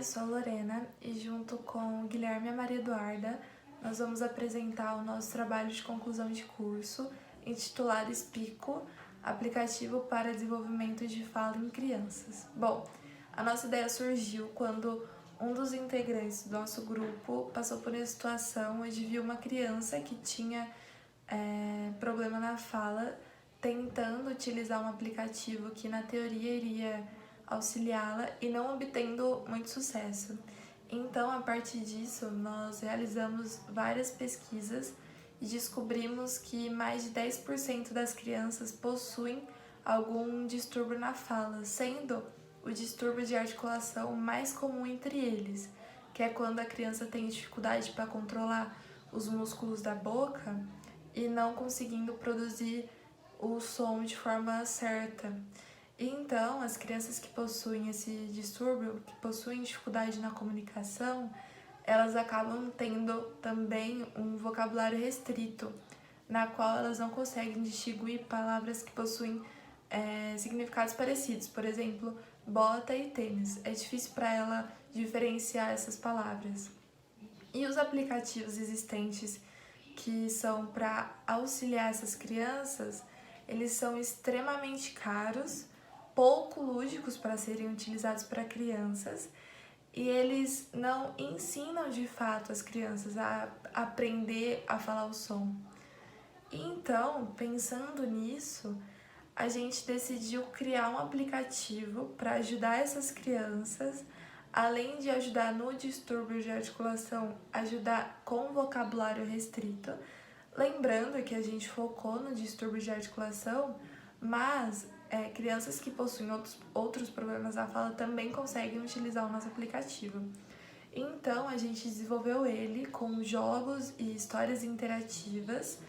eu sou a Lorena e junto com o Guilherme e a Maria Eduarda, nós vamos apresentar o nosso trabalho de conclusão de curso intitulado Explico, aplicativo para desenvolvimento de fala em crianças. Bom, a nossa ideia surgiu quando um dos integrantes do nosso grupo passou por uma situação onde viu uma criança que tinha problema na fala, tentando utilizar um aplicativo que na teoria iria auxiliá-la e não obtendo muito sucesso. Então, a partir disso, nós realizamos várias pesquisas e descobrimos que mais de 10% das crianças possuem algum distúrbio na fala, sendo o distúrbio de articulação mais comum entre eles, que é quando a criança tem dificuldade para controlar os músculos da boca e não conseguindo produzir o som de forma certa. E então, as crianças que possuem esse distúrbio, que possuem dificuldade na comunicação, elas acabam tendo também um vocabulário restrito, na qual elas não conseguem distinguir palavras que possuem significados parecidos. Por exemplo, bota e tênis. É difícil para ela diferenciar essas palavras. E os aplicativos existentes que são para auxiliar essas crianças, eles são extremamente caros, pouco lúdicos para serem utilizados para crianças, e eles não ensinam de fato as crianças a aprender a falar o som. Então, pensando nisso, a gente decidiu criar um aplicativo para ajudar essas crianças, além de ajudar no distúrbio de articulação, ajudar com vocabulário restrito. Lembrando que a gente focou no distúrbio de articulação, mas crianças que possuem outros problemas da fala também conseguem utilizar o nosso aplicativo. Então, a gente desenvolveu ele com jogos e histórias interativas,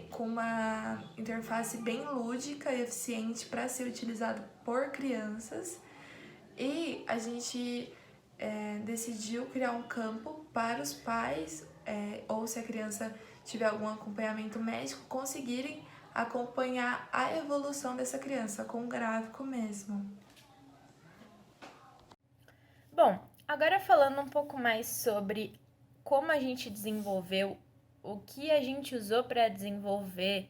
com uma interface bem lúdica e eficiente para ser utilizado por crianças. E a gente decidiu criar um campo para os pais, ou se a criança tiver algum acompanhamento médico, conseguirem acompanhar a evolução dessa criança com um gráfico mesmo. Bom, agora falando um pouco mais sobre como a gente desenvolveu, o que a gente usou para desenvolver,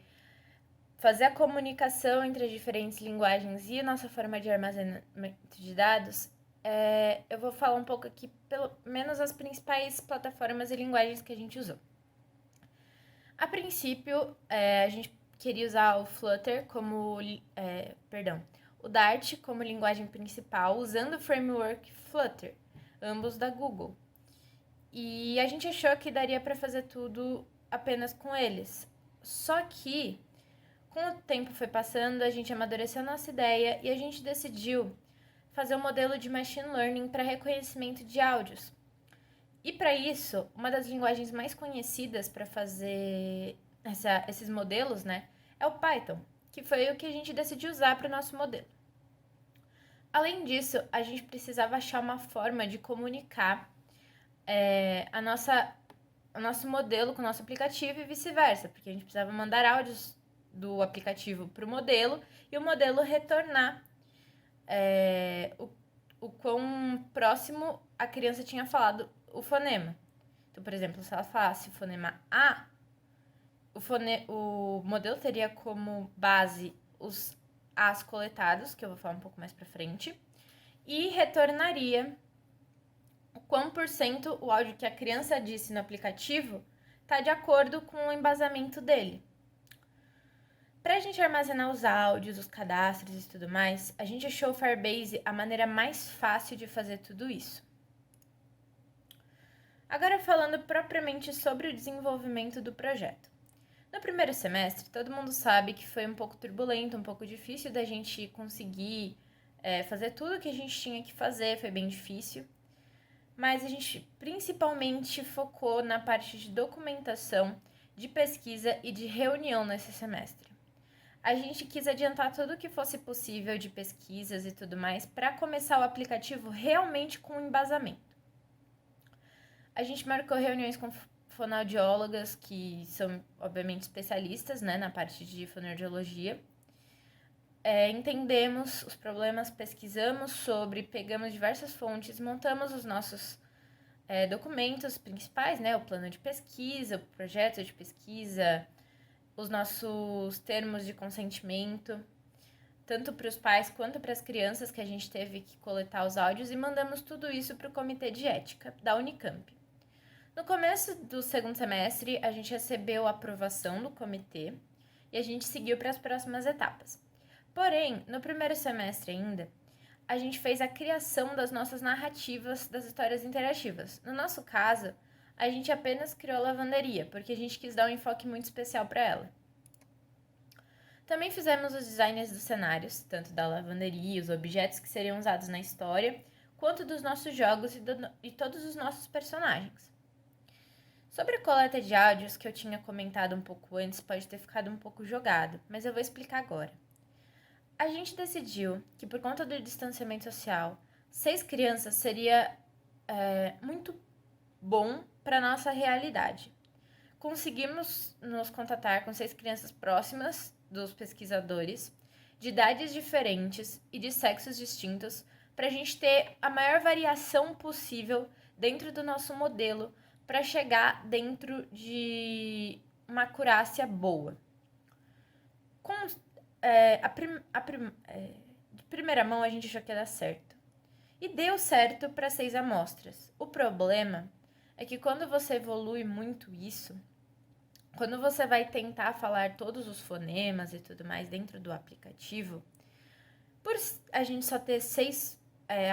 fazer a comunicação entre as diferentes linguagens e a nossa forma de armazenamento de dados, eu vou falar um pouco aqui, pelo menos as principais plataformas e linguagens que a gente usou. A princípio, a gente queria usar o Flutter o Dart como linguagem principal, usando o framework Flutter, ambos da Google. E a gente achou que daria para fazer tudo apenas com eles. Só que, com o tempo foi passando, a gente amadureceu nossa ideia e a gente decidiu fazer um modelo de machine learning para reconhecimento de áudios. E para isso, uma das linguagens mais conhecidas para fazer esses modelos, né, é o Python, que foi o que a gente decidiu usar para o nosso modelo. Além disso, a gente precisava achar uma forma de comunicar o nosso modelo com o nosso aplicativo e vice-versa, porque a gente precisava mandar áudios do aplicativo para o modelo e o modelo retornar o quão próximo a criança tinha falado o fonema. Então, por exemplo, se ela falasse o fonema A, o modelo teria como base os As coletados, que eu vou falar um pouco mais pra frente, e retornaria o quão por cento o áudio que a criança disse no aplicativo está de acordo com o embasamento dele. Para a gente armazenar os áudios, os cadastros e tudo mais, a gente achou o Firebase a maneira mais fácil de fazer tudo isso. Agora falando propriamente sobre o desenvolvimento do projeto. No primeiro semestre, todo mundo sabe que foi um pouco turbulento, um pouco difícil da gente conseguir fazer tudo o que a gente tinha que fazer, foi bem difícil. Mas a gente principalmente focou na parte de documentação, de pesquisa e de reunião nesse semestre. A gente quis adiantar tudo o que fosse possível de pesquisas e tudo mais para começar o aplicativo realmente com embasamento. A gente marcou reuniões com fonoaudiólogas, que são, obviamente, especialistas, né, na parte de fonoaudiologia. entendemos os problemas, pesquisamos sobre, pegamos diversas fontes, montamos os nossos documentos principais, né? O plano de pesquisa, o projeto de pesquisa, os nossos termos de consentimento, tanto para os pais quanto para as crianças, que a gente teve que coletar os áudios, e mandamos tudo isso para o Comitê de Ética da Unicamp. No começo do segundo semestre, a gente recebeu a aprovação do comitê e a gente seguiu para as próximas etapas. Porém, no primeiro semestre ainda, a gente fez a criação das nossas narrativas das histórias interativas. No nosso caso, a gente apenas criou a lavanderia, porque a gente quis dar um enfoque muito especial para ela. Também fizemos os designs dos cenários, tanto da lavanderia, os objetos que seriam usados na história, quanto dos nossos jogos e todos os nossos personagens. Sobre a coleta de áudios, que eu tinha comentado um pouco antes, pode ter ficado um pouco jogado, mas eu vou explicar agora. A gente decidiu que, por conta do distanciamento social, 6 crianças seria muito bom para a nossa realidade. Conseguimos nos contatar com 6 crianças próximas dos pesquisadores, de idades diferentes e de sexos distintos, para a gente ter a maior variação possível dentro do nosso modelo, para chegar dentro de uma acurácia boa. De primeira mão, a gente achou que ia dar certo. E deu certo para 6 amostras. O problema é que quando você evolui muito isso, quando você vai tentar falar todos os fonemas e tudo mais dentro do aplicativo, por a gente só ter 6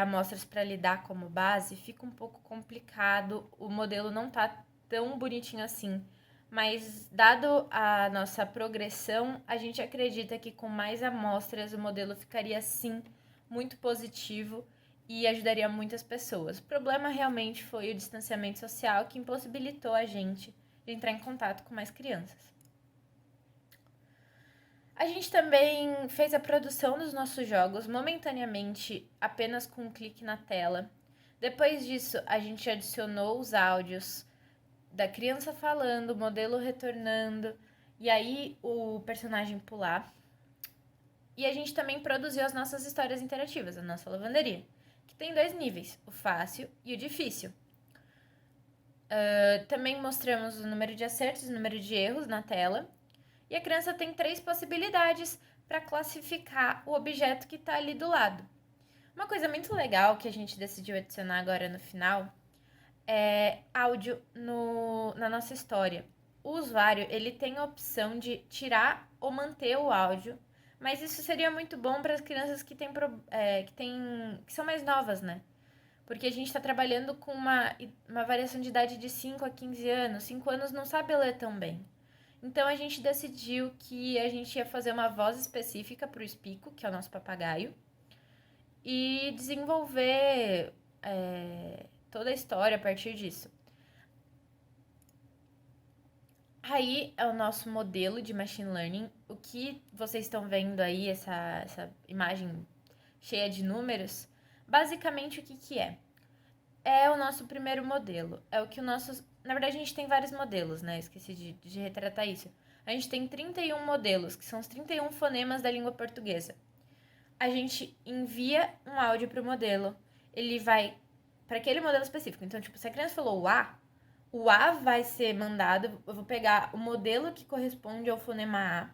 amostras para lidar como base, fica um pouco complicado, o modelo não tá tão bonitinho assim, mas dado a nossa progressão, a gente acredita que com mais amostras o modelo ficaria sim muito positivo e ajudaria muitas pessoas. O problema realmente foi o distanciamento social, que impossibilitou a gente de entrar em contato com mais crianças. A gente também fez a produção dos nossos jogos momentaneamente apenas com um clique na tela. Depois disso, a gente adicionou os áudios da criança falando, o modelo retornando, e aí o personagem pular. E a gente também produziu as nossas histórias interativas, a nossa lavanderia, que tem 2 níveis, o fácil e o difícil. Também mostramos o número de acertos e o número de erros na tela. E a criança tem 3 possibilidades para classificar o objeto que está ali do lado. Uma coisa muito legal que a gente decidiu adicionar agora no final é áudio na nossa história. O usuário ele tem a opção de tirar ou manter o áudio, mas isso seria muito bom para as crianças que são mais novas, né? Porque a gente está trabalhando com uma variação de idade de 5 a 15 anos. 5 anos não sabe ler tão bem. Então, a gente decidiu que a gente ia fazer uma voz específica para o Spico, que é o nosso papagaio, e desenvolver toda a história a partir disso. Aí é o nosso modelo de machine learning. O que vocês estão vendo aí, essa imagem cheia de números, basicamente o que é? É o nosso primeiro modelo. É o que o nosso... Na verdade, a gente tem vários modelos, né? Esqueci de retratar isso. A gente tem 31 modelos, que são os 31 fonemas da língua portuguesa. A gente envia um áudio para o modelo. Ele vai para aquele modelo específico. Então, tipo, se a criança falou o A vai ser mandado. Eu vou pegar o modelo que corresponde ao fonema A,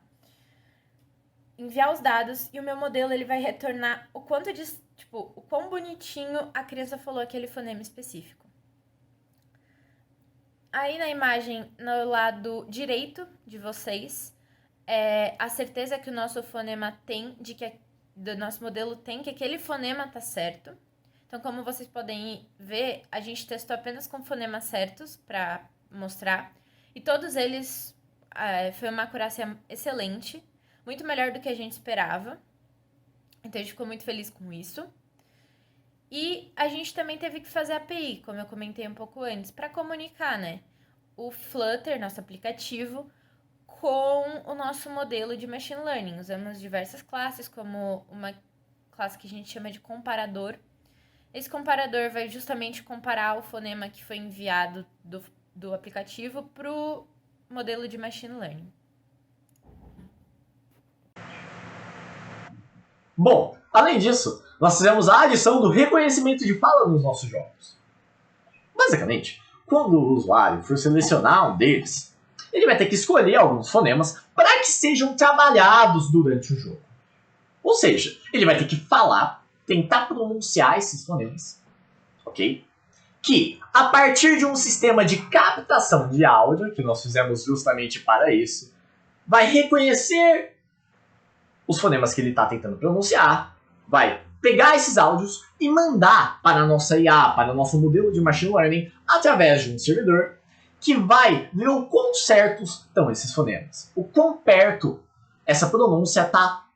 enviar os dados, e o meu modelo ele vai retornar o quão bonitinho a criança falou aquele fonema específico. Aí na imagem, no lado direito de vocês, é a certeza que o nosso fonema tem, do nosso modelo tem, que aquele fonema tá certo. Então, como vocês podem ver, a gente testou apenas com fonemas certos para mostrar. E todos eles foi uma acurácia excelente, muito melhor do que a gente esperava. Então, a gente ficou muito feliz com isso. E a gente também teve que fazer a API, como eu comentei um pouco antes, para comunicar, né? O Flutter, nosso aplicativo, com o nosso modelo de machine learning. Usamos diversas classes, como uma classe que a gente chama de comparador. Esse comparador vai justamente comparar o fonema que foi enviado do aplicativo para o modelo de machine learning. Bom, além disso, nós fizemos a adição do reconhecimento de fala nos nossos jogos. Basicamente, quando o usuário for selecionar um deles, ele vai ter que escolher alguns fonemas para que sejam trabalhados durante o jogo. Ou seja, ele vai ter que falar, tentar pronunciar esses fonemas, ok? Que, a partir de um sistema de captação de áudio, que nós fizemos justamente para isso, vai reconhecer os fonemas que ele está tentando pronunciar, vai pegar esses áudios e mandar para a nossa IA, para o nosso modelo de machine learning, através de um servidor, que vai ver o quão certos estão esses fonemas. O quão perto essa pronúncia está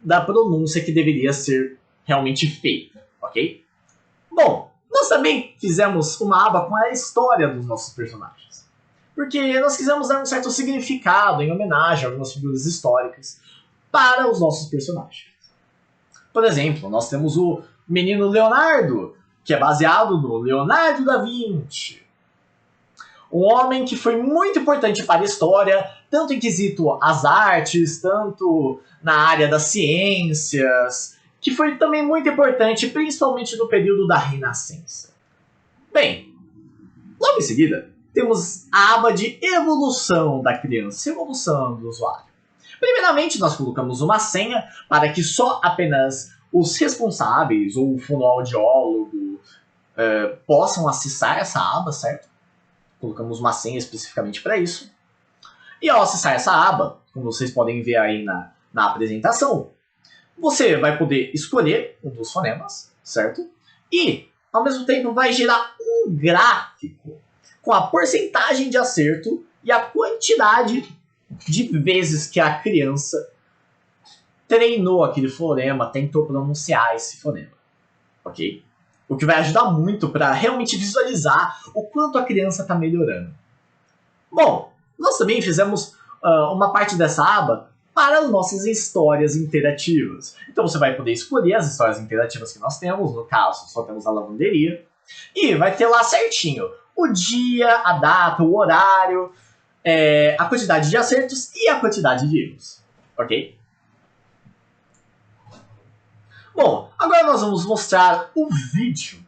da pronúncia que deveria ser realmente feita, ok? Bom, nós também fizemos uma aba com a história dos nossos personagens. Porque nós quisemos dar um certo significado em homenagem a algumas figuras históricas para os nossos personagens. Por exemplo, nós temos o menino Leonardo, que é baseado no Leonardo da Vinci. Um homem que foi muito importante para a história, tanto em quesito às artes, tanto na área das ciências, que foi também muito importante, principalmente no período da Renascença. Bem, logo em seguida, temos a aba de evolução da criança, evolução do usuário. Primeiramente, nós colocamos uma senha para que só apenas os responsáveis ou o fonoaudiólogo possam acessar essa aba, certo? Colocamos uma senha especificamente para isso. E ao acessar essa aba, como vocês podem ver aí na apresentação, você vai poder escolher um dos fonemas, certo? E, ao mesmo tempo, vai gerar um gráfico com a porcentagem de acerto e a quantidade de vezes que a criança treinou aquele fonema, tentou pronunciar esse fonema, ok? O que vai ajudar muito para realmente visualizar o quanto a criança está melhorando. Bom, nós também fizemos uma parte dessa aba para as nossas histórias interativas. Então você vai poder escolher as histórias interativas que nós temos, no caso só temos a lavanderia, e vai ter lá certinho o dia, a data, o horário, a quantidade de acertos e a quantidade de erros, ok? Bom, agora nós vamos mostrar o vídeo,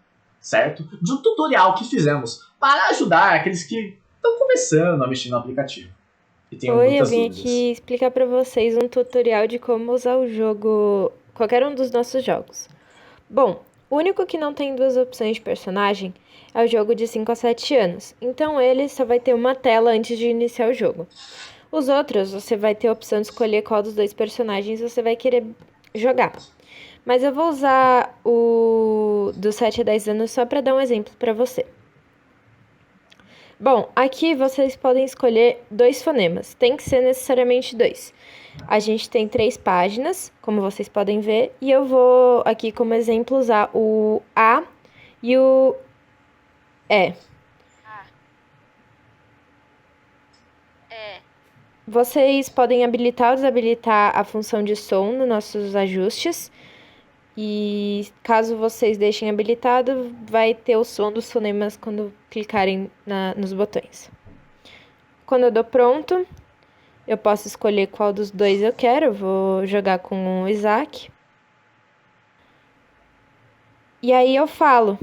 certo? De um tutorial que fizemos para ajudar aqueles que estão começando a mexer no aplicativo. E tem Oi, eu muitas vim dúvidas. aqui explicar para vocês um tutorial de como usar o jogo, qualquer um dos nossos jogos. Bom, o único que não tem duas opções de personagem é o jogo de 5 a 7 anos, então ele só vai ter uma tela antes de iniciar o jogo. Os outros, você vai ter a opção de escolher qual dos dois personagens você vai querer jogar. Mas eu vou usar o dos 7 a 10 anos só para dar um exemplo para você. Bom, aqui vocês podem escolher 2 fonemas, tem que ser necessariamente 2. A gente tem 3 páginas, como vocês podem ver, e eu vou aqui como exemplo usar o A e o E. Vocês podem habilitar ou desabilitar a função de som nos nossos ajustes. E caso vocês deixem habilitado, vai ter o som dos fonemas quando clicarem nos botões. Quando eu dou pronto, eu posso escolher qual dos dois eu quero. Eu vou jogar com o Isaac. E aí eu falo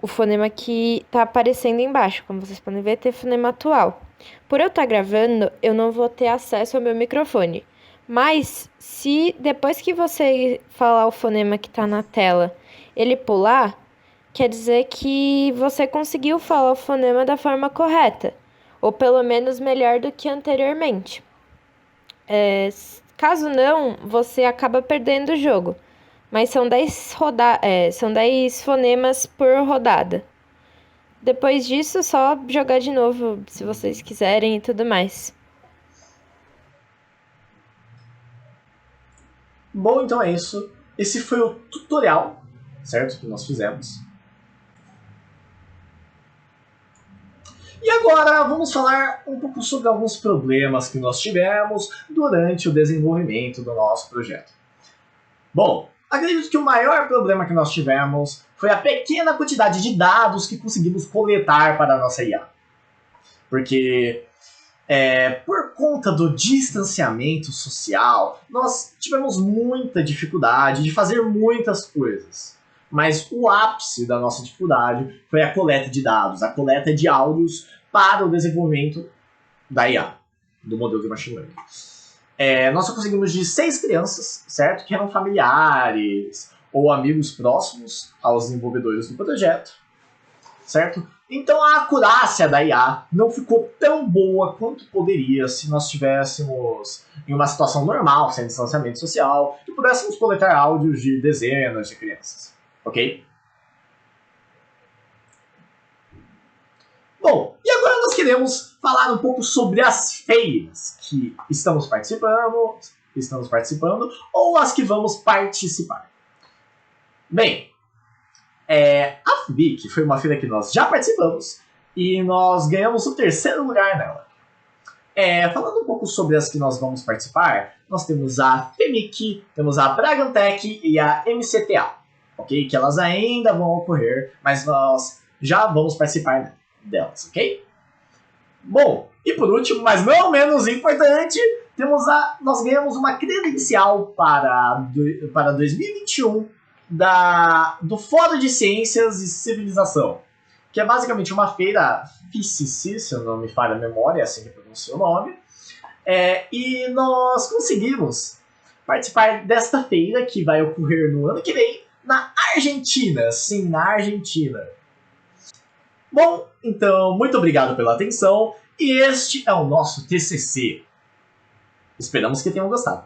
o fonema que tá aparecendo embaixo. Como vocês podem ver, tem fonema atual. Por eu estar gravando, eu não vou ter acesso ao meu microfone. Mas, se depois que você falar o fonema que está na tela, ele pular, quer dizer que você conseguiu falar o fonema da forma correta. Ou pelo menos melhor do que anteriormente. Caso não, você acaba perdendo o jogo. Mas são 10 fonemas por rodada. Depois disso, só jogar de novo, se vocês quiserem e tudo mais. Bom, então é isso. Esse foi o tutorial, certo? Que nós fizemos. E agora vamos falar um pouco sobre alguns problemas que nós tivemos durante o desenvolvimento do nosso projeto. Bom, acredito que o maior problema que nós tivemos foi a pequena quantidade de dados que conseguimos coletar para a nossa IA. Porque Por conta do distanciamento social, nós tivemos muita dificuldade de fazer muitas coisas. Mas o ápice da nossa dificuldade foi a coleta de dados, a coleta de áudios para o desenvolvimento da IA, do modelo de machine learning. Nós só conseguimos de 6 crianças, certo? Que eram familiares ou amigos próximos aos desenvolvedores do projeto, certo? Então a acurácia da IA não ficou tão boa quanto poderia se nós estivéssemos em uma situação normal, sem distanciamento social, e pudéssemos coletar áudios de dezenas de crianças, ok? Bom, e agora nós queremos falar um pouco sobre as feiras que estamos participando ou as que vamos participar. Bem, a FBIC foi uma feira que nós já participamos e nós ganhamos o 3º lugar nela. Falando um pouco sobre as que nós vamos participar, nós temos a FEMIC, temos a Bragantec e a MCTA, ok? Que elas ainda vão ocorrer, mas nós já vamos participar delas, ok? Bom, e por último, mas não menos importante, nós ganhamos uma credencial para 2021 do Fórum de Ciências e Civilização, que é basicamente uma feira FICC, se eu não me falha a memória, é assim que pronuncia o nome, e nós conseguimos participar desta feira que vai ocorrer no ano que vem na Argentina, sim, na Argentina. Bom, então, muito obrigado pela atenção, e este é o nosso TCC. Esperamos que tenham gostado.